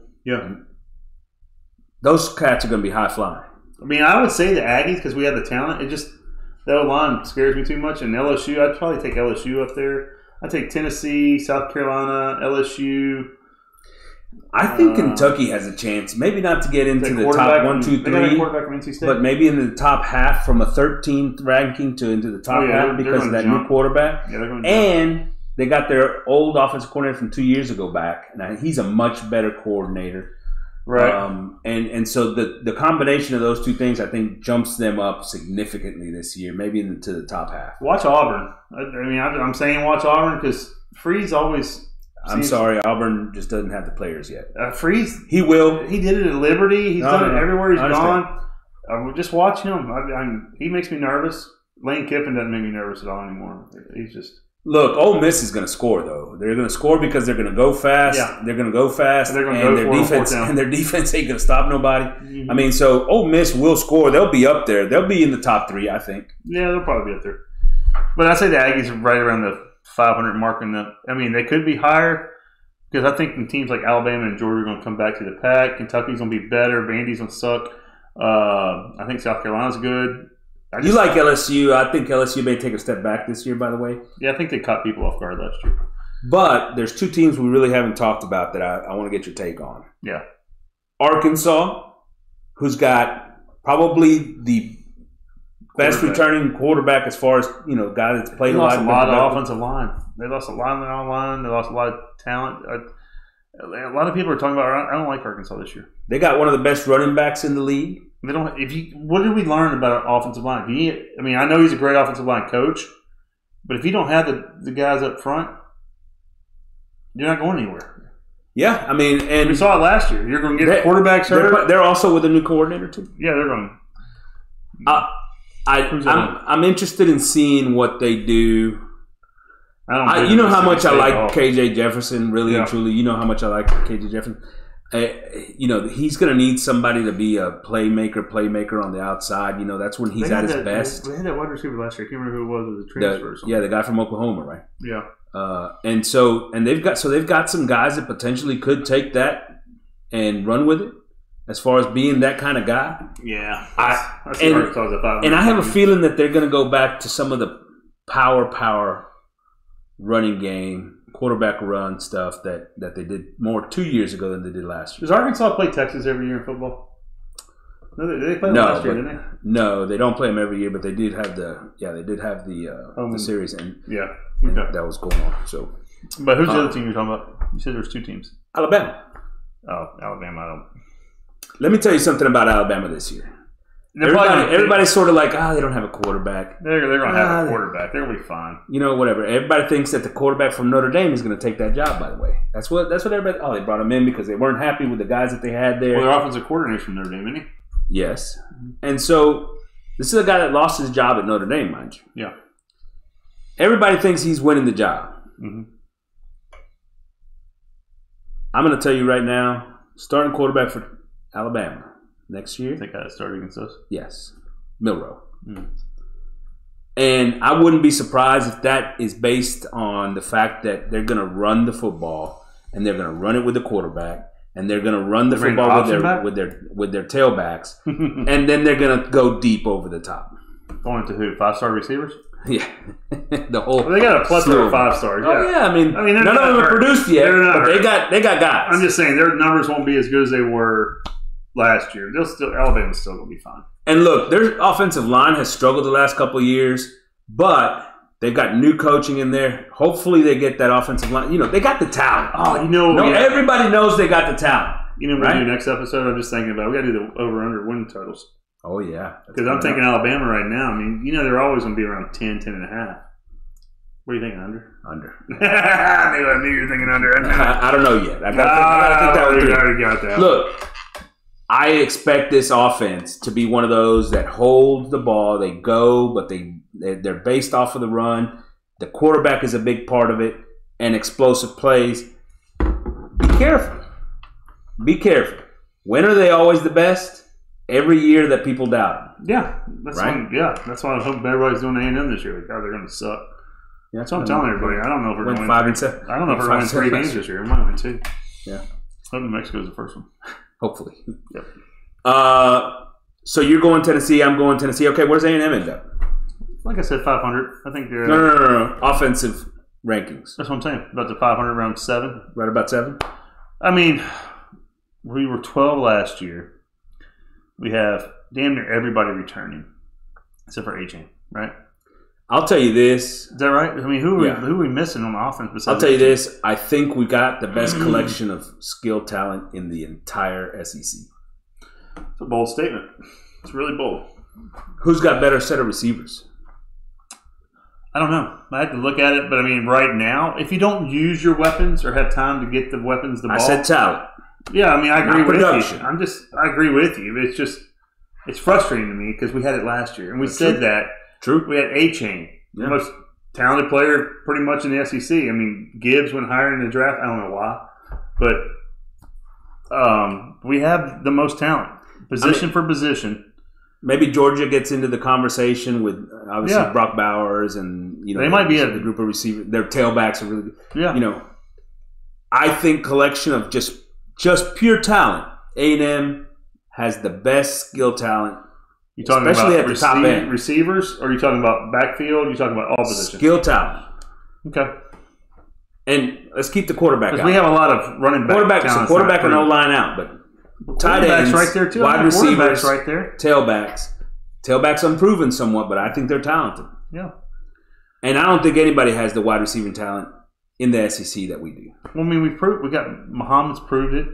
those cats are going to be high flying. I mean, I would say the Aggies because we have the talent. It just, that line scares me too much. And LSU, I'd probably take LSU up there. I'd take Tennessee, South Carolina, LSU. I think Kentucky has a chance. Maybe not to get into the top 1, 2, 3, they got a quarterback from NC State. But maybe in the top half from a 13th ranking to into the top half because of that new quarterback. Yeah, they're going to jump. They got their old offensive coordinator from 2 years ago back. Now he's a much better coordinator. Right. And so the combination of those two things, I think, jumps them up significantly this year, maybe into the top half. Watch Auburn. I'm saying watch Auburn because Freeze always. I'm sorry, Auburn just doesn't have the players yet. Freeze, he will. He did it at Liberty. He's done it everywhere he's gone. Just watch him. He makes me nervous. Lane Kiffin doesn't make me nervous at all anymore. He's just. Look, Ole Miss is going to score though. They're going to score because they're going to go fast. Yeah. They're going to go fast, and their defense ain't going to stop nobody. Mm-hmm. I mean, so Ole Miss will score. They'll be up there. They'll be in the top 3, I think. Yeah, they'll probably be up there. But I say the Aggies are right around the 500 mark. They could be higher because I think teams like Alabama and Georgia are going to come back to the pack. Kentucky's going to be better. Vandy's going to suck. I think South Carolina's good. You like LSU. I think LSU may take a step back this year, by the way. Yeah, I think they caught people off guard last year. But there's 2 teams we really haven't talked about that I want to get your take on. Yeah. Arkansas, who's got probably the best returning quarterback as far as, guy that's played a lot of offensive line. They lost a lot on their line. They lost a lot of talent. A lot of people are talking about. I don't like Arkansas this year. They got one of the best running backs in the league. They don't. What did we learn about an offensive line? I know he's a great offensive line coach, but if you don't have the guys up front, you're not going anywhere. Yeah, and we saw it last year. You're going to get quarterbacks hurt. They're also with a new coordinator too. Yeah, they're going. I'm interested in seeing what they do. You know how much I like KJ Jefferson, really and truly. You know how much I like KJ Jefferson. He's going to need somebody to be a playmaker on the outside. That's when he's at his best. They had that wide receiver last year. I can't remember who it was. The transfer. The guy from Oklahoma, right? Yeah. And they've got some guys that potentially could take that and run with it. As far as being that kind of guy, yeah. And I have a feeling that they're going to go back to some of the power running game, quarterback run stuff that they did more 2 years ago than they did last year. Does Arkansas play Texas every year in football? No, they played them last year, didn't they? No, they don't play them every year, but they did have the series, and that was going on. So, but who's the other team you're talking about? You said there's 2 teams. Alabama. Oh, Alabama. I don't. Let me tell you something about Alabama this year. Everybody's sort of like, they don't have a quarterback. They're going to have a quarterback. They're going to be fine. Whatever. Everybody thinks that the quarterback from Notre Dame is going to take that job, by the way. That's what everybody – they brought him in because they weren't happy with the guys that they had there. Well, their offensive coordinator from Notre Dame, isn't he? Yes. And so this is a guy that lost his job at Notre Dame, mind you. Yeah. Everybody thinks he's winning the job. Mm-hmm. I'm going to tell you right now, starting quarterback for Alabama next year. I think I started against us. Yes. Milroe. Mm. And I wouldn't be surprised if that is based on the fact that they're going to run the football and they're going to run it with the quarterback and they're going to run the football with their tailbacks and then they're going to go deep over the top. Going to who? 5-star receivers? Yeah. The whole they got a plethora of 5-stars. Yeah. Oh, yeah. I mean none of them are produced yet, but they got guys. I'm just saying their numbers won't be as good as they were last year. Alabama's still going to be fine. And look, their offensive line has struggled the last couple of years, but they've got new coaching in there. Hopefully they get that offensive line. They got the talent. Everybody knows they got the talent. We'll do next episode. I'm just thinking about we got to do the over-under win totals. Oh, yeah. Because I'm thinking Alabama right now. They're always going to be around 10, 10.5. What are you thinking, under? Under. I knew you were thinking under. I don't know yet. I got to think that one through. Already got that. Look, I expect this offense to be one of those that holds the ball. They go, but they're based off of the run. The quarterback is a big part of it, and explosive plays. Be careful. Be careful. When are they always the best? Every year that people doubt them. Yeah, that's right. That's why I hope everybody's doing A&M this year. Like, they're going to suck. Yeah, that's what I'm telling everybody. I don't know if we're going to win 5 and 7. I don't know if we're going to win 3 games this year. We might win 2. Yeah, hope New Mexico's the first one. Hopefully. Yep. So you're going Tennessee. I'm going Tennessee. Okay, where's A&M end up? Like I said, 500. I think they're no. Offensive rankings. That's what I'm saying. About the 500, around 7. Right about 7. I mean, we were 12 last year. We have damn near everybody returning, except for A-Chain, right? I'll tell you this. Is that right? I mean, who are we missing on offense? I'll tell you this. I think we got the best collection of skill talent in the entire SEC. It's a bold statement. It's really bold. Who's got better set of receivers? I don't know. I have to look at it, but I mean, right now, if you don't use your weapons or have time to get the weapons, the ball. I said talent. Yeah, I mean, I agree with production. you. I agree with you. It's just, it's frustrating to me because we had it last year, and we said that. True. We had A-Chain, the most talented player pretty much in the SEC. I mean, Gibbs went higher in the draft. I don't know why, but we have the most talent, position for position. Maybe Georgia gets into the conversation with obviously Brock Bowers and they might be the group of receivers. Their tailbacks are really good. Yeah. I think collection of just pure talent. A&M has the best skill talent. You talking especially about at the top end. Receivers, or are you talking about backfield? Are you talking about all positions? Skill talent. Okay. And let's keep the quarterback out. We have a lot of running back. Quarterback and O-line out, but tight ends, right there too. wide receivers, right there. Tailbacks. Tailbacks unproven somewhat, but I think they're talented. Yeah. And I don't think anybody has the wide receiving talent in the SEC that we do. Well, I mean, we got Muhammad's proved it.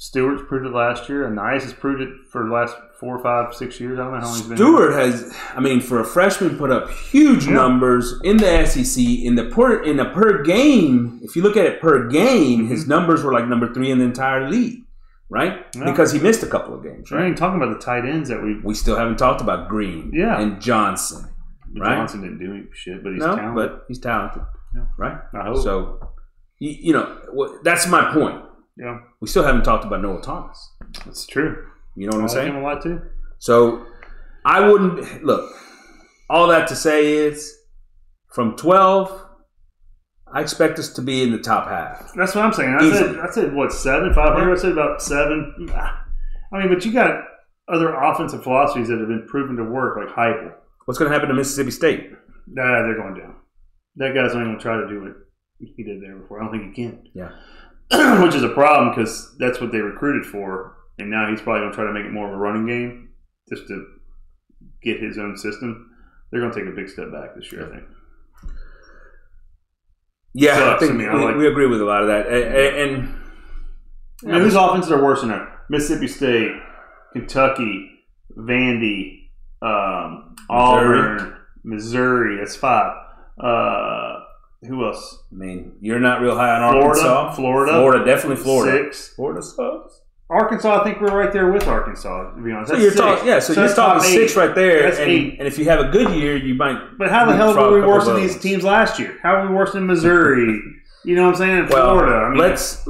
Stewart's proved it last year. Anais has proved it for the last 4, 5, 6 years. I don't know how long he's been. Stewart has, I mean, for a freshman, put up huge numbers in the SEC in the per game. If you look at it per game, his numbers were like number 3 in the entire league, right? Yeah. Because he missed a couple of games. Right? I ain't talking about the tight ends that we still haven't talked about Green and Johnson. But right? Johnson didn't do shit, but he's talented. But he's talented, right? I hope so. That's my point. Yeah, we still haven't talked about Noah Thomas. That's true. You know what I'm saying? I like him a lot too. So I wouldn't look. All that to say is, from 12, I expect us to be in the top half. That's what I'm saying. I said what 7, 500. I said about 7. I mean, but you got other offensive philosophies that have been proven to work, like Heupel. What's going to happen to Mississippi State? Nah, they're going down. That guy's not even going to try to do what he did there before. I don't think he can. Yeah. Which is a problem because that's what they recruited for, and now he's probably going to try to make it more of a running game just to get his own system. They're going to take a big step back this year, I think. Yeah, I think we agree with a lot of that. And whose offenses are worse than that? Mississippi State, Kentucky, Vandy, Auburn, Missouri. That's 5. Who else? I mean, you're not real high on Arkansas. Florida, definitely Florida. 6. Florida sucks. Arkansas, I think we're right there with Arkansas, to be honest. So you're talking 6 right there. That's and 8. And if you have a good year, you might. But how the hell were we worse than these teams last year? How are we worse than Missouri? You know what I'm saying? Florida. I mean, let's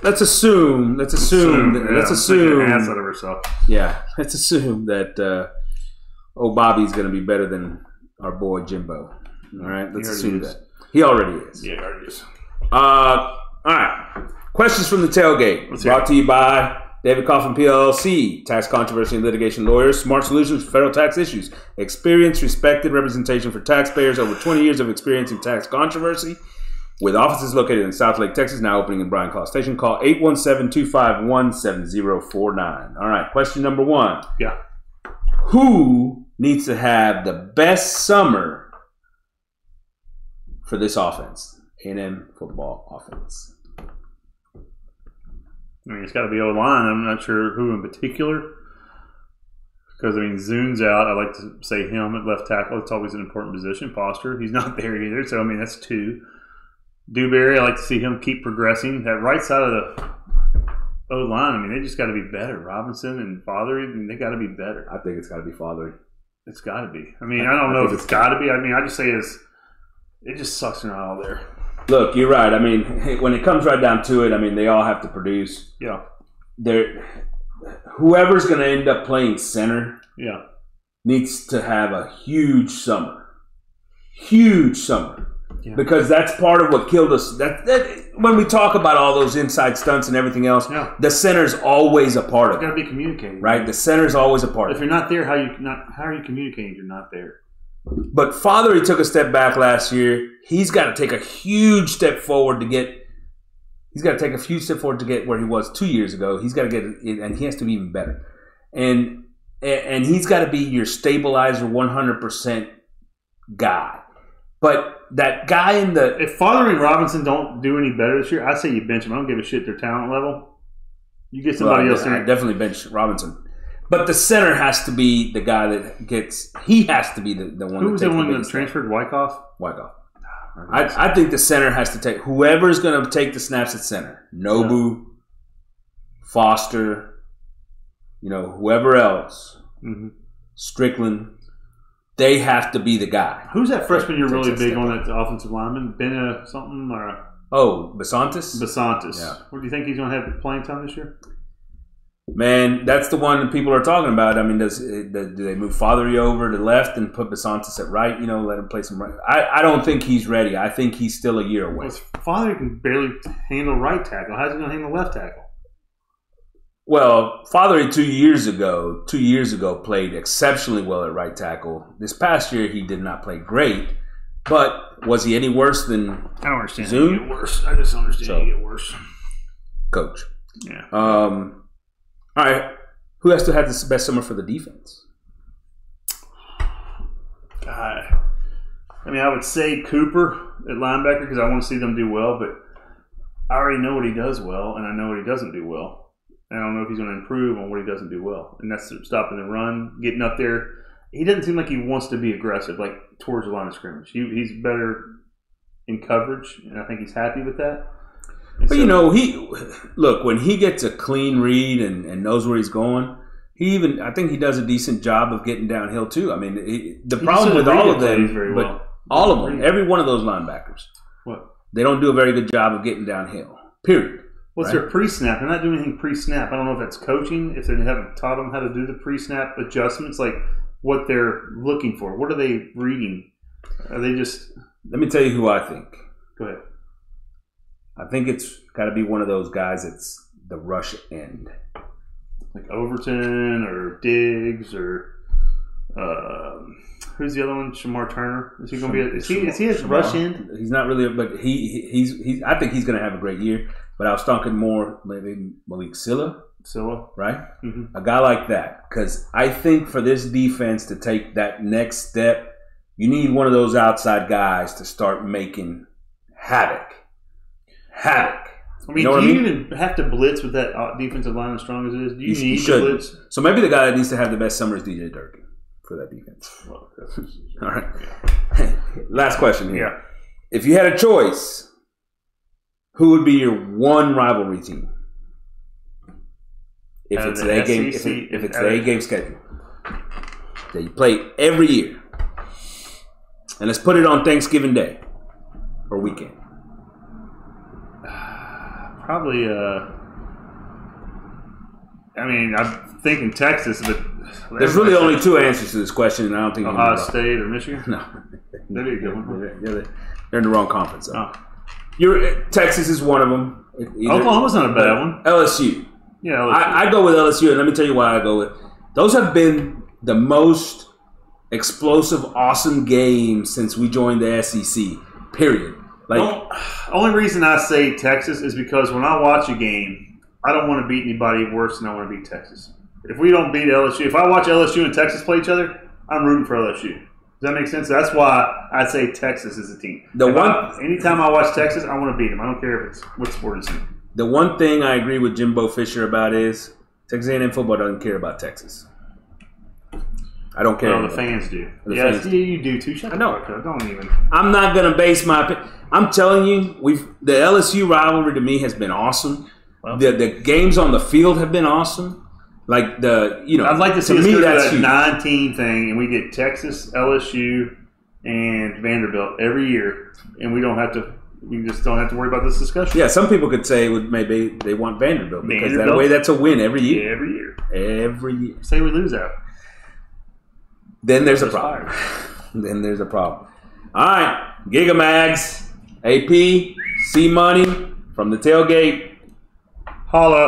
assume. Let's assume. Ass out of herself. Yeah. Let's assume that Bobby's going to be better than our boy Jimbo. All right. Let's assume that. He already is. Yeah, he already is. All right. Questions from the tailgate. Brought to you by David Coffin PLLC, tax controversy and litigation lawyers, smart solutions for federal tax issues, experienced, respected representation for taxpayers, over 20 years of experience in tax controversy, with offices located in South Lake, Texas, now opening in Bryan College Station. Call 817-251-7049. All right, question number 1. Yeah. Who needs to have the best summer for this offense? A&M football offense. I mean, it's got to be O-line. I'm not sure who in particular. Because, I mean, Zune's out. I like to say him at left tackle. It's always an important position. Foster, he's not there either. So, I mean, that's 2. Dewberry, I like to see him keep progressing. That right side of the O-line, I mean, they just got to be better. Robinson and Fathery, I mean, they got to be better. I think it's got to be Fathery. It's got to be. I mean, I don't know if it's got to be. I mean, I just say it's It just sucks they're not all there. Look, you're right. I mean, when it comes right down to it, I mean, they all have to produce. Yeah. Whoever's going to end up playing center needs to have a huge summer. Huge summer. Yeah. Because that's part of what killed us. That when we talk about all those inside stunts and everything else, the center's always a part of it. It's got to be communicating. Right? The center's always a part of it. If you're not there, how are you communicating if you're not there? But Father, he took a step back last year. He's got to take a huge step forward to get. He's got to take a huge step forward to get where he was 2 years ago. He's got to get it, and he has to be even better. And he's got to be your stabilizer, 100% guy. But that guy in the if Father and Robinson don't do any better this year, I say you bench them. I don't give a shit their talent level. You get somebody else in. I definitely bench Robinson. But the center has to be the guy that gets. He has to be the one. Who was the one that transferred? Wyckoff. I think the center has to take whoever's going to take the snaps at center. Nobu, Foster, whoever else, Strickland. They have to be the guy. Who's that freshman you're really big on at the offensive lineman? Ben something or? Basantis? Basantis. Yeah. What do you think he's going to have playing time this year? Man, that's the one that people are talking about. I mean, do they move Fathery over to left and put Basantis at right? Let him play some right. I don't think he's ready. I think he's still a year away. Fathery can barely handle right tackle. How's he going to handle left tackle? Well, Fathery 2 years ago played exceptionally well at right tackle. This past year, he did not play great. But was he any worse than I don't understand Zoom? How you get worse. I just don't understand how you get worse. Coach. Yeah. All right. Who has to have the best summer for the defense? I would say Cooper at linebacker because I want to see them do well, but I already know what he does well, and I know what he doesn't do well. I don't know if he's going to improve on what he doesn't do well, and that's stopping the run, getting up there. He doesn't seem like he wants to be aggressive, like towards the line of scrimmage. He's better in coverage, and I think he's happy with that. But when he gets a clean read and knows where he's going, I think he does a decent job of getting downhill too. I mean, the problem with all of them, all of them, every one of those linebackers, they don't do a very good job of getting downhill. Period. What's their pre-snap? They're not doing anything pre-snap. I don't know if that's coaching, if they haven't taught them how to do the pre-snap adjustments, like what they're looking for. What are they reading? Are they just... Let me tell you who I think. Go ahead. I think it's got to be one of those guys that's the rush end. Like Overton or Diggs or... who's the other one? Shamar Turner. Is he going to be? Is he a rush end? He's not really, but he's. I think he's going to have a great year. But I was talking more maybe Malik Silla, right? Mm-hmm. A guy like that, because I think for this defense to take that next step, you need one of those outside guys to start making havoc. I mean, do you even have to blitz with that defensive line as strong as it is? Do you need to blitz? So maybe the guy that needs to have the best summer is DJ Durkin for that defense. Well, all right. Yeah. Last question here. Yeah. If you had a choice, who would be your one rivalry team? If it's the A-game, if it's the A-game schedule that you play every year, and let's put it on Thanksgiving Day or weekend. Probably. I'm thinking Texas, but there's really only two answers to this question, and I don't think Ohio State or Michigan. No, that'd be a good one. They're in the wrong conference. Texas is one of them. Oklahoma's not a bad one. LSU. Yeah, LSU. I go with LSU, and let me tell you why I go with. Those have been the most explosive, awesome games since we joined the SEC. Period. Only reason I say Texas is because when I watch a game, I don't want to beat anybody worse than I want to beat Texas. If we don't beat LSU, if I watch LSU and Texas play each other, I'm rooting for LSU. Does that make sense? That's why I say Texas is a team. Anytime I watch Texas, I want to beat them. I don't care if it's what sport it's in. The one thing I agree with Jimbo Fisher about is Texas A&M football doesn't care about Texas. I don't care. Well, the fans do. Yes, you do too. Shut up. Don't even. I'm not going to base my opinion. I'm telling you, the LSU rivalry to me has been awesome. Well, the games on the field have been awesome. I'd like to see us go to that 9-team thing, and we get Texas, LSU, and Vanderbilt every year, and we just don't have to worry about this discussion. Yeah, some people could say maybe they want Vanderbilt because that way that's a win every year. Every year. Every year. Say we lose out. Then there's a problem. Then there's a problem. All right, Gigamags, AP, C Money from the tailgate. Holla.